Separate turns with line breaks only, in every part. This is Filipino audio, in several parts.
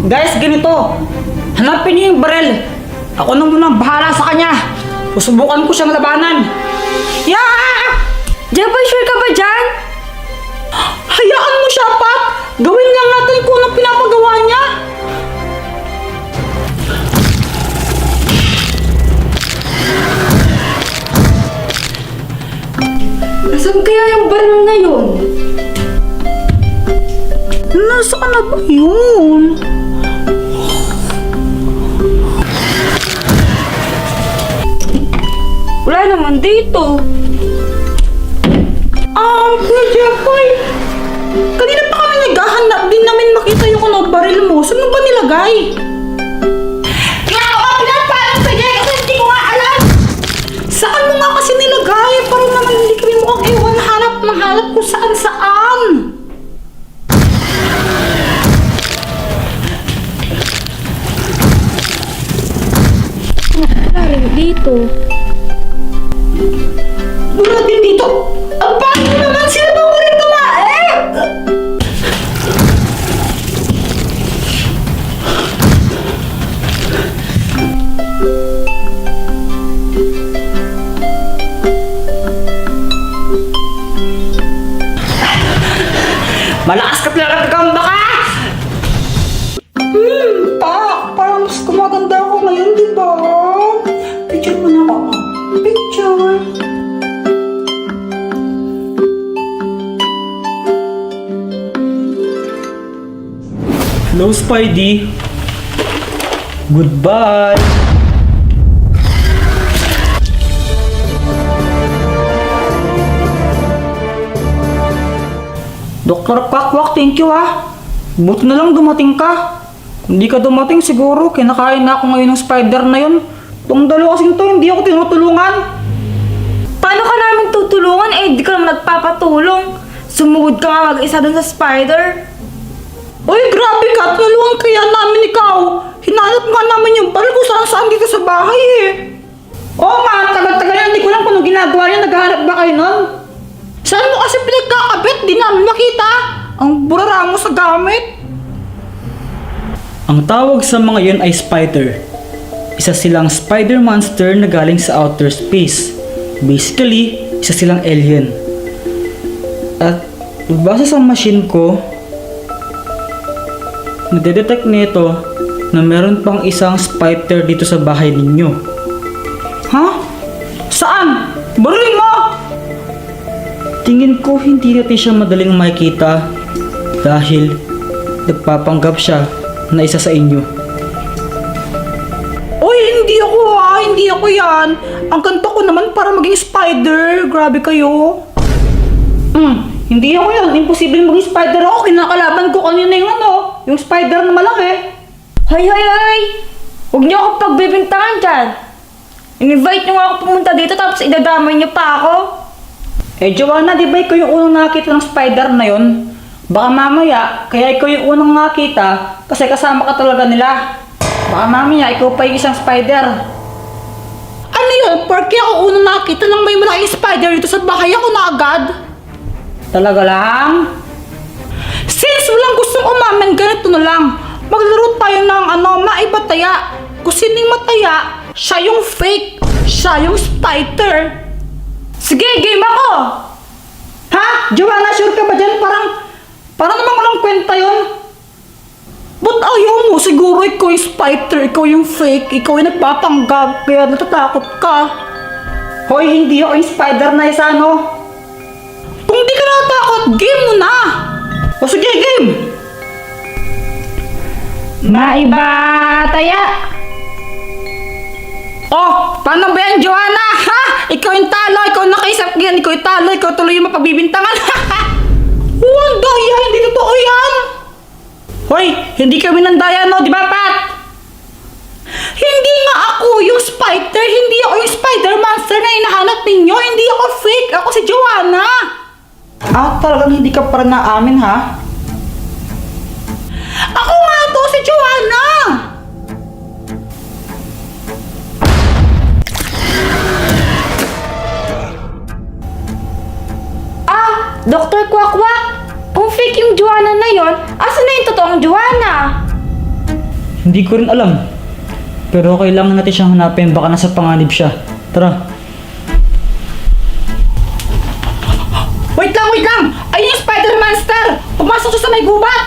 Guys, ganito. Hanapin niyo yung barel. Ako na munang bahala sa kanya. Susubukan ko siyang labanan. Yeah!
Jeboy, sure ka ba dyan?
Hayaan mo siya, Pat. Gawin lang natin kung anong pinapagawa niya.
Nasaan kaya yung baril na yun?
Nasaan na ba yun?
Wala naman dito.
Kuya Jeffoy, kanina pa kami naghahanap din namin makita yung baril mo. Saan mo ba nilagay? Kaya ako nga pinapalang sa Jay kasi hindi ko nga alam. Saan mo nga kasi nilagay? Parang naman hindi kami mukhang ewan hanap ng hanap kung saan.
Wala rin dito.
Wala din dito. Ang bakit naman sila ba mo rin tumae? Malakas ka talaga gamba ka! Parang mas kumaganda ako ngayon, di ba? Picture mo na ako. Picture. Hello, Spidey. Goodbye. Dr. Quack, thank you ah. Buti na lang dumating ka. Kung hindi ka dumating siguro, kinakain na ako ngayon ng spider na yun. Itong dalawa kasing to, hindi ako tinutulungan.
Paano ka namin tutulungan? Di ka naman nagpapatulong. Sumugod ka nga mag-isa dun sa spider.
Uy, grabe ka. Tulungan kaya namin ikaw. Hinanap nga namin yung baril kung saan dito sa bahay eh. Oo nga, tagal-tagal yan. Hindi ko lang kung ano ginagawa niya. Naghahanap ba kayo nun? Saan mo kasi pinagkakabit? Di namin nakita. Ang burara mo sa gamit. Ang tawag sa mga yun ay spider. Isa silang spider monster na galing sa outer space. Basically, isa silang alien. At base sa machine ko, nadedetect nito na meron pang isang spider dito sa bahay ninyo. Ha? Saan? Baril mo! Tingin ko hindi natin siya madaling makikita dahil nagpapanggap siya na isa sa inyo. Uy, hindi ako yan. Ang ganda ko naman para maging spider. Grabe kayo. Hindi ako yan. Imposible maging spider ako. Kinakalaban ko kanina yung spider na malaki.
Hay! Huwag niyo ako pagbibintangan dyan. In-invite niyo nga ako pumunta dito tapos idadamay niyo pa ako.
Joanna, di ba ikaw yung unang nakita ng spider na yun? Baka mamaya, kaya ikaw yung unang nakita kasi kasama ka talaga nila. Baka mamaya, ikaw pa yung isang spider. Ano yun? Porque ako unang nakita ng may malaking spider dito sa bahay ako na agad? Talaga lang? Since walang gustong umamin, ganito na lang. Maglaro tayo ng maibataya. Kung sining mataya, siya yung fake. Siya yung spider. Sige, game ako! Ha? Joanna, sure ka ba dyan? Parang naman walang kwenta yun. Ba't ayaw mo? Siguro ikaw yung spider, ikaw yung fake, ikaw yung nagpapanggap, kaya natatakot ka. Hoy, hindi ako yung spider na isa, no? Kung di ka natatakot, game mo na! O sige, game!
Maibataya!
Oh, paano ba yan, Joanna? Ha? Ikaw yung talo, ikaw nakaisap yan, ikaw yung talo, ikaw tuloy yung mapagbibintangan. Oh, ang daya, hindi totoo yan. Hoy, hindi kami ng daya, no? Di ba, Pat? Hindi nga ako yung spider, hindi ako yung spider monster na hinahanap ninyo, hindi ako fake, ako si Joanna. Talagang hindi ka pa rin naamin, ha? Ako nga to, si Joanna.
Dr. Quack, kung fake yung Joanna na yon, asan na yung totoong Joanna?
Hindi ko rin alam. Pero kailangan natin siyang hanapin, baka nasa panganib siya. Tara. Wait lang, wait lang! Ayun yung spider monster! Pumasok siya sa may gubat!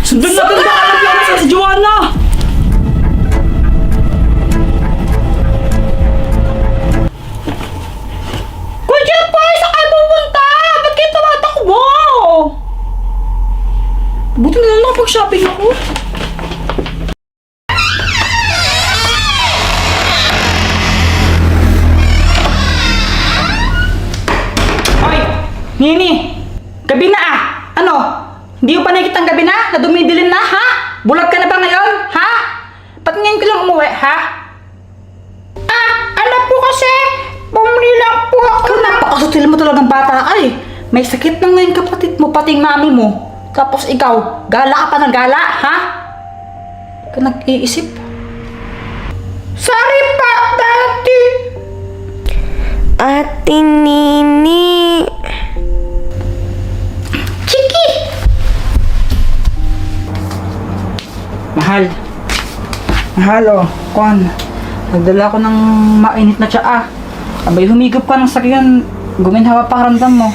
Sundan natin, baka naglamas na si Joanna! Kuya Boy, saan kayo pupunta? Ba't kayo tumatakbo? Buti na lang nakapag-shopping ako. Hoy! Nini! Gabi na ah! Ano? Hindi mo pa nakikita ang gabi na? Na dumidilim na, ha? Bulag ka na ba ngayon? Ha? Ba't ngayon ka lang umuwi, ha? Ano po kasi? Bumili lang po ako. Napakasutil mo talagang bata ka eh. May sakit na ngayon kapatid mo, pati yung mami mo. Tapos ikaw, gala ka pa ng gala, ha? Ka nag-iisip. Sorry pa, Daddy.
Ate Nini.
Chiki! Mahal. Mahal, oh. Kwan. Nagdala ko ng mainit na tsaa. Abay, humigop ka ng sakyan. Guminhawa pa karamdam mo.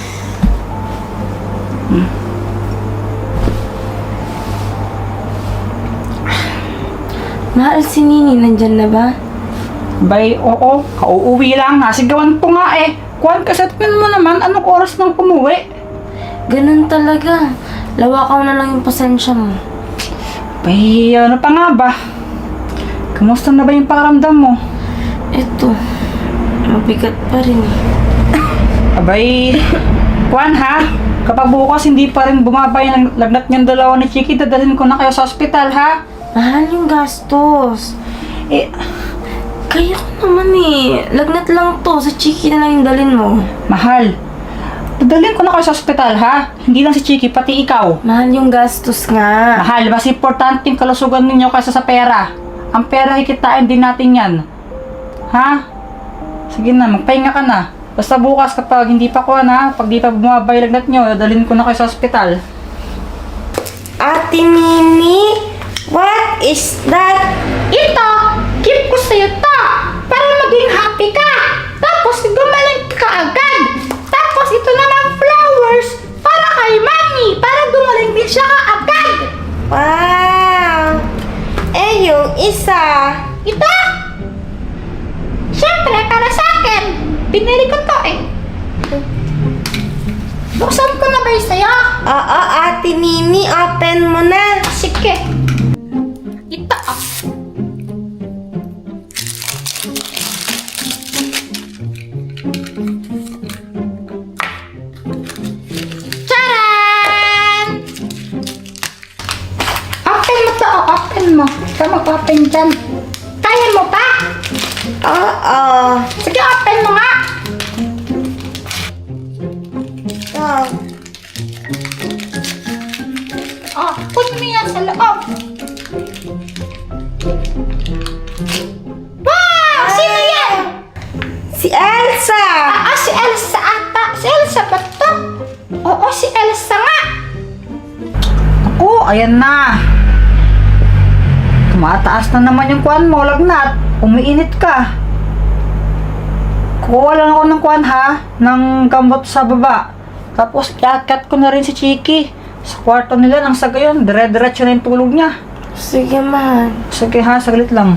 Mahal si Nini, nandyan na ba?
Bay, oo. Kauuwi lang. Nasigawan po nga eh. Kwan, kasatpin mo naman. Anong oras nang umuwi?
Ganun talaga. Lawakaw na lang yung pasensya mo.
Bay, ano pa nga ba? Kamusta na ba yung pakiramdam mo?
Eto, mabigat pa rin eh.
Abay, Kwan ha? Kapag bukas hindi pa rin bumaba yung lagnat niyang dalawa ni Chiki, dadalhin ko na kayo sa ospital ha?
Mahal yung gastos.
Eh,
Kaya ko naman eh. Lagnat lang to. Sa Chiki na lang yung dalin mo.
mahal. Dadalhin ko na kayo sa ospital ha? Hindi lang si Chiki, pati ikaw.
Mahal yung gastos nga.
Mahal, mas importante yung kalusugan ninyo kaysa sa pera. Ang pera kikitain din natin yan. Ha? Sige na, magpahinga ka na. Basta bukas kapag hindi pa kuha na, pag di pa bumaba yung lagnat nyo, dadalhin ko na kayo sa ospital.
Ate Nini, what is that?
Ito, gift ko sa'yo to para maging happy ka. Tapos gumaling ka agad. Tapos ito naman flowers para kay mami para gumaling din siya kaagad.
Wow! Eh, yung isa.
Ito, syempre para sa akin. Binili ko to eh. Buksan ko na ba yung sa'yo?
Oo, Ate Nini, open mo na.
Sige. Ito ah. Charan! Open mo to, open mo. Ito mag-open dyan. Kaya mo pa?
Oo.
Sige, open mo nga.
Oh.
Oh, put mo yan sa loob. Wow! Sino yan?
Si Elsa!
Si Elsa ata. Si Elsa ba to? Oo, si Elsa nga.
Ako, ayan na. Tumataas na naman yung kuwan mo, lagnat. Umiinit ka. Kuha lang ako ng kuwan ha, ng gamot sa baba. Tapos iakyat ko na rin si Chiki. Sa kwarto nila nang sa gayon, dire-diretso na yung tulog niya.
Sige, mahal.
Sige ha, saglit lang.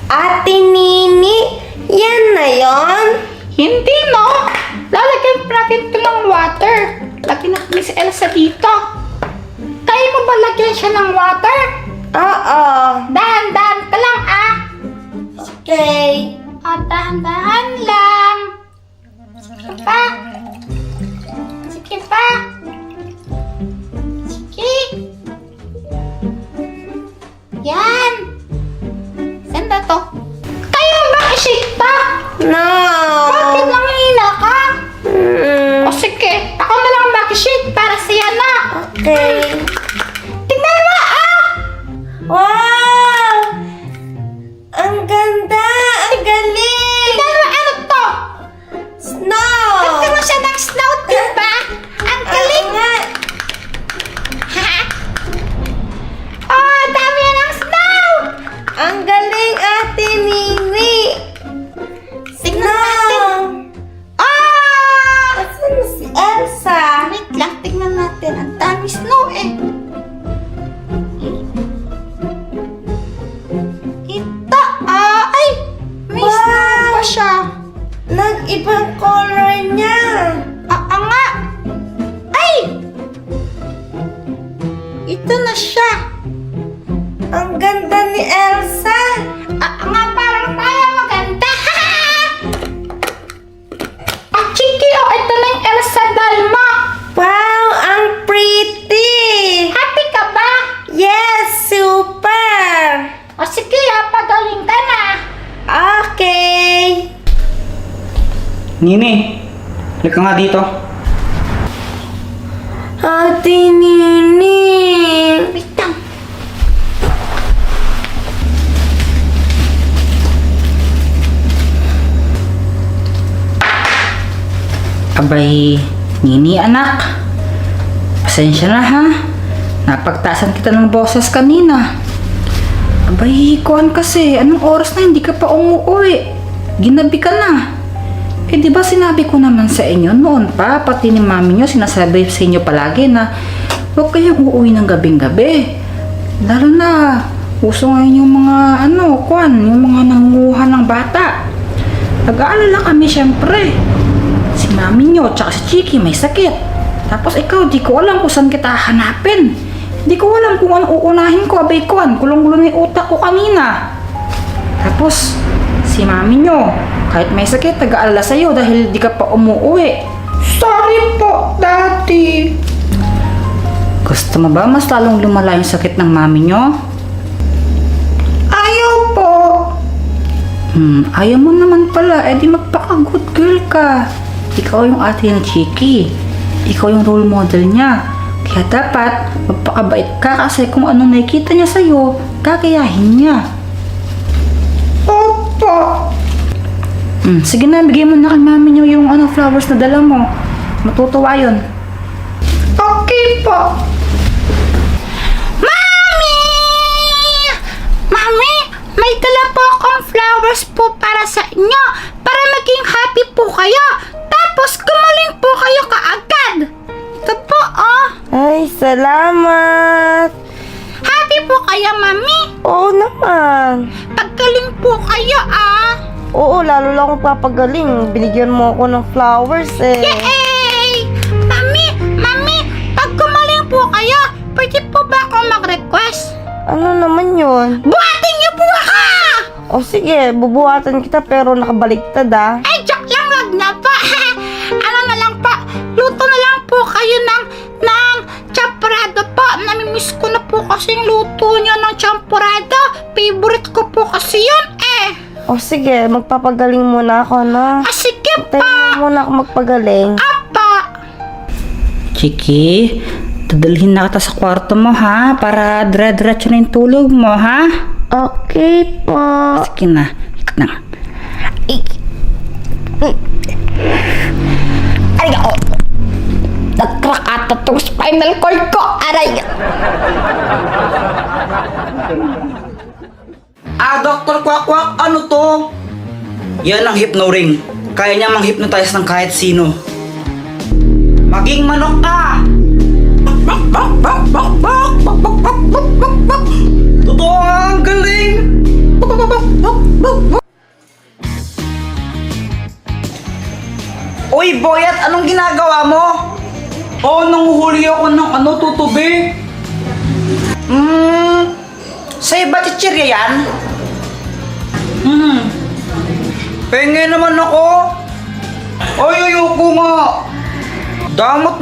Ate Nini, yan na yon?
Hindi no. Lalagyan pa natin ito ng water. Lagyan natin si Elsa dito. Kaya mo ba lagyan siya ng water?
Oo.
Dahan-dahan ka lang ah.
Okay.
Dahan-dahan lang. Sige pa. Sige pa. Sige. Yan. Saan na to? Kaya mo ba i-shake to?
No.
Bakit lang hina ka?
Mm,
O sige, ako na lang mag-shake para siya na.
okay.
Tignan mo ah!
Wow! Ang ganda! Ang galing!
Tignan mo ano to?
Snow!
Tignan mo siya ng snow, diba? natin. Ang dami snow eh. Ito, ay! May snow pa siya.
Nag-ibang color niya.
Nga! Ay! Ito na siya.
Ang ganda ni Elsa.
Nga, parang tayo maganda. Chiki, ito na yung Elsa Dalma.
Wow, ang pretty.
Happy ka ba?
Yes, super.
Sige, pagaling ka na.
Okay.
Nini, halika nga dito.
Ate Nini.
Wait lang.
Abay, Nini anak. Pasensya na ha. Napagtasan kita ng boses kanina. Abay, kuhan kasi. Anong oras na hindi ka pa umuwi? Ginabi ka na. Eh di ba sinabi ko naman sa inyo noon pa, pati ni mami nyo sinasabi sa inyo palagi na huwag kayong uuwi ng gabing-gabi. Lalo na, uso ngayon yung mga yung mga nanguha ng bata. Nag-aalala kami syempre. Si mami nyo, tsaka si Chiki may sakit. Tapos ikaw, di ko alam kung saan kita hanapin. Di ko alam kung ano uunahin ko, abay kuhan. Kulong-gulo na yung utak ko kanina. Tapos, si mami nyo, kahit may sakit, nag-aalala sa'yo dahil di ka pa umuwi.
Sorry po, Daddy.
Gusto mo ba mas lalong lumala yung sakit ng mami nyo?
Ayaw po.
Ayaw mo naman pala, di magpaka-good girl ka. Ikaw yung ate ng Chiki. Ikaw yung role model niya. Kaya dapat, magpakabait ka kasi kung ano nakikita niya sa'yo, kakayahin niya.
Opo.
Sige na, bigay mo na kay mami niyo yung flowers na dala mo. Matutuwa yun.
Okay po. Mami! Mami, may dala po akong flowers po para sa inyo. Para maging happy po kayo. Tapos gumaling po kayo kaagad. Ito po, oh.
Ay, salamat.
Happy po kayo, Mami.
Oo naman.
Paggaling po kayo,
Oo, lalo lang akong papagaling. Binigyan mo ako ng flowers eh.
Yay! Mami, pag gumaling po kayo, pwede po ba ako mag-request?
Ano naman yun?
Buhatin niyo po ako!
O sige, bubuhatan kita pero nakabaliktad ah.
Ay, joke lang, wag na po. Ano na lang po, luto na lang po kayo ng champurado po. Namimiss ko na po kasi yung luto niyo ng champurado. Favorite ko po kasi yun eh.
O sige, magpapagaling muna ako na.
Sige
Tayo
pa.
muna ako magpagaling.
Apa.
Chiki, dadalhin na kita sa kwarto mo ha, para dire-diretso na yung tulog mo ha.
Okay po.
Sige na, ikot na.
Ay, ako. Nag-crack ata tong spinal cord ko. Aray.
Dr. Kwak-Kwak, ano to? Yan ang hypno-ring. Kaya niya mang-hypnotize ng kahit sino. Maging manok ka! Totoo, ang galing! Uy, Boyat, anong ginagawa mo? Nanguhuli ako ng tutubi. Sa'yo ba chichirya yan? Pengen naman ako. Ay, ayoko nga. Damot